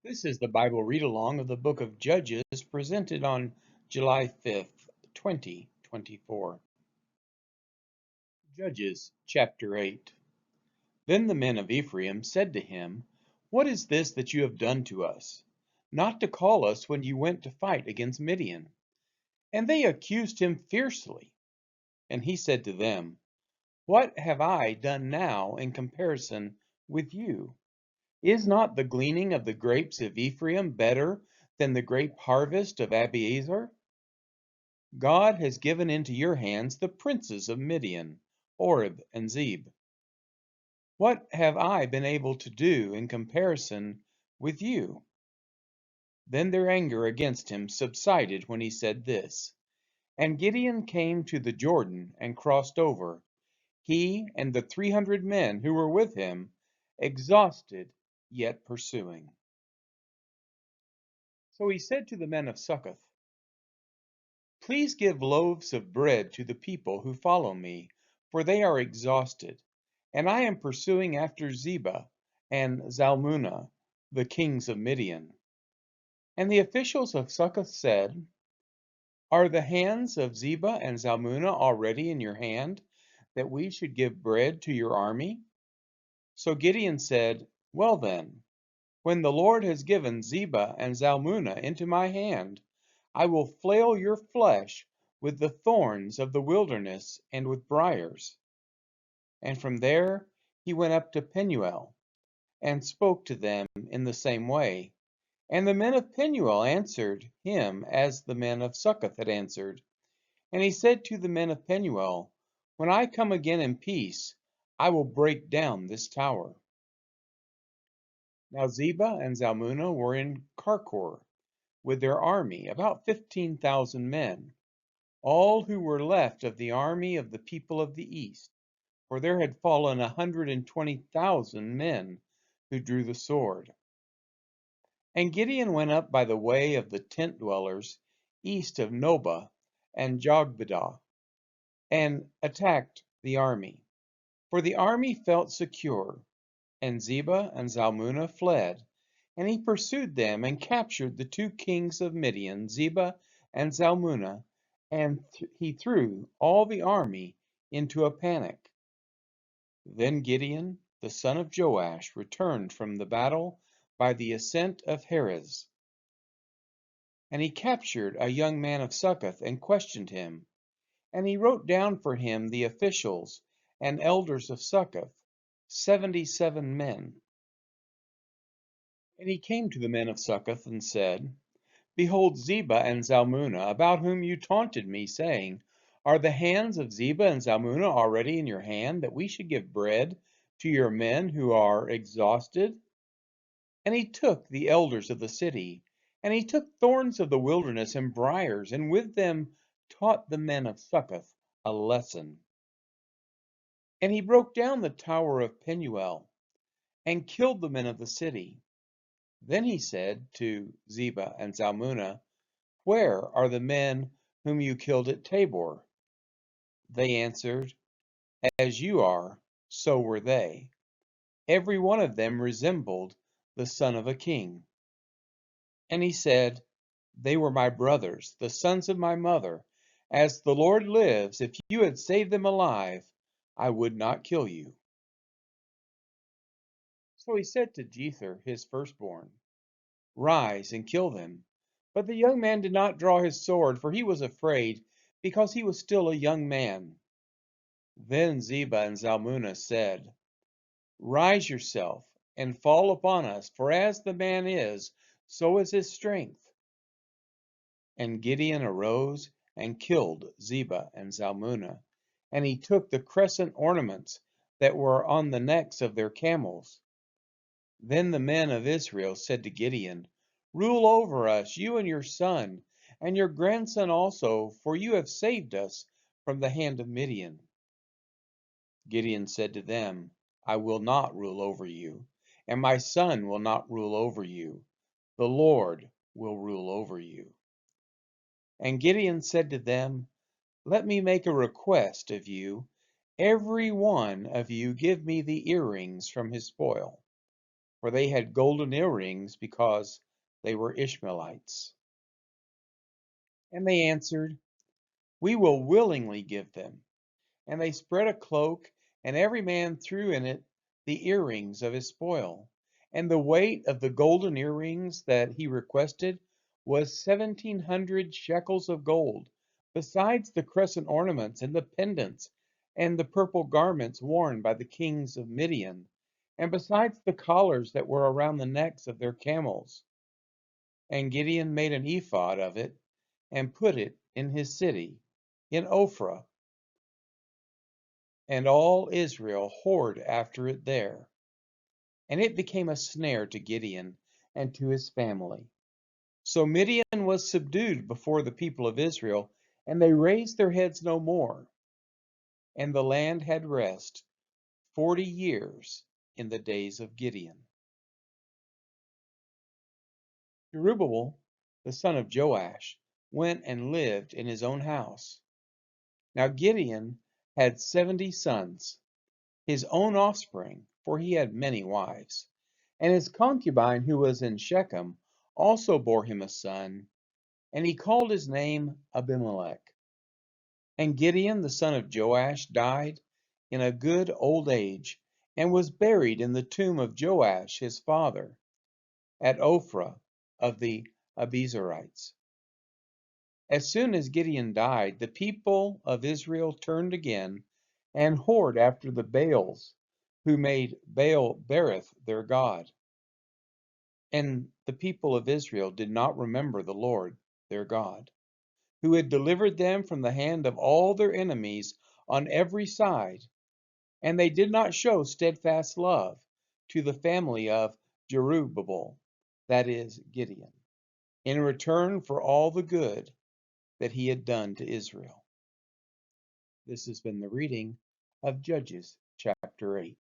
This is the Bible read along of the book of Judges presented on July 5th, 2024. Judges chapter 8. Then the men of Ephraim said to him, "What is this that you have done to us? Not to call us when you went to fight against Midian." And they accused him fiercely. And he said to them, "What have I done now in comparison with you? Is not the gleaning of the grapes of Ephraim better than the grape harvest of Abiezer? God has given into your hands the princes of Midian, Oreb and Zeb. What have I been able to do in comparison with you?" Then their anger against him subsided when he said this. And Gideon came to the Jordan and crossed over, he and the 300 men who were with him, exhausted yet pursuing. So he said to the men of Succoth, "Please give loaves of bread to the people who follow me, for they are exhausted, and I am pursuing after Zebah and Zalmunna, the kings of Midian." And the officials of Succoth said, "Are the hands of Zebah and Zalmunna already in your hand, that we should give bread to your army?" So Gideon said, "Well then, when the Lord has given Zebah and Zalmunna into my hand, I will flail your flesh with the thorns of the wilderness and with briars." And from there he went up to Penuel, and spoke to them in the same way. And the men of Penuel answered him as the men of Succoth had answered. And he said to the men of Penuel, "When I come again in peace, I will break down this tower." Now Zebah and Zalmunna were in Karkor with their army, about 15,000 men, all who were left of the army of the people of the east, for there had fallen 120,000 men who drew the sword. And Gideon went up by the way of the tent dwellers east of Nobah and Jogbedah, and attacked the army. For the army felt secure, and Zebah and Zalmunna fled, and he pursued them and captured the two kings of Midian, Zebah and Zalmunna, and he threw all the army into a panic. Then Gideon, the son of Joash, returned from the battle by the ascent of Heres. And he captured a young man of Succoth and questioned him. And he wrote down for him the officials and elders of Succoth, 77 men. And he came to the men of Succoth and said, "Behold Zebah and Zalmunna, about whom you taunted me, saying, Are the hands of Zebah and Zalmunna already in your hand, that we should give bread to your men who are exhausted?" And he took the elders of the city, and he took thorns of the wilderness and briars, and with them taught the men of Succoth a lesson. And he broke down the tower of Penuel, and killed the men of the city. Then he said to Zebah and Zalmunna, "Where are the men whom you killed at Tabor?" They answered, "As you are, so were they. Every one of them resembled the son of a king." And he said, "They were my brothers, the sons of my mother. As the Lord lives, if you had saved them alive, I would not kill you." So he said to Jether, his firstborn, "Rise and kill them." But the young man did not draw his sword, for he was afraid, because he was still a young man. Then Zebah and Zalmunna said, "Rise yourself, and fall upon us, for as the man is, so is his strength." And Gideon arose and killed Zebah and Zalmunna, and he took the crescent ornaments that were on the necks of their camels. Then the men of Israel said to Gideon, "Rule over us, you and your son, and your grandson also, for you have saved us from the hand of Midian." Gideon said to them, "I will not rule over you, and my son will not rule over you. The Lord will rule over you." And Gideon said to them, "Let me make a request of you. Every one of you give me the earrings from his spoil." for they had golden earrings because they were Ishmaelites. And they answered, "We will willingly give them." And they spread a cloak, and every man threw in it the earrings of his spoil. And the weight of the golden earrings that he requested was 1,700 shekels of gold, besides the crescent ornaments and the pendants and the purple garments worn by the kings of Midian, and besides the collars that were around the necks of their camels. And Gideon made an ephod of it and put it in his city, in Ophrah, and all Israel whored after it there. And it became a snare to Gideon and to his family. So Midian was subdued before the people of Israel, and they raised their heads no more. And the land had rest 40 years in the days of Gideon. Jerubbaal, the son of Joash, went and lived in his own house. Now Gideon had 70 sons, his own offspring, for he had many wives. And his concubine, who was in Shechem, also bore him a son, and he called his name Abimelech. And Gideon, the son of Joash, died in a good old age, and was buried in the tomb of Joash his father, at Ophrah of the Abiezrites. As soon as Gideon died, the people of Israel turned again and whored after the Baals, who made Baal Berith their god. And the people of Israel did not remember the Lord their God, who had delivered them from the hand of all their enemies on every side, and they did not show steadfast love to the family of Jerubbaal, that is, Gideon, in return for all the good that he had done to Israel. This has been the reading of Judges chapter 8.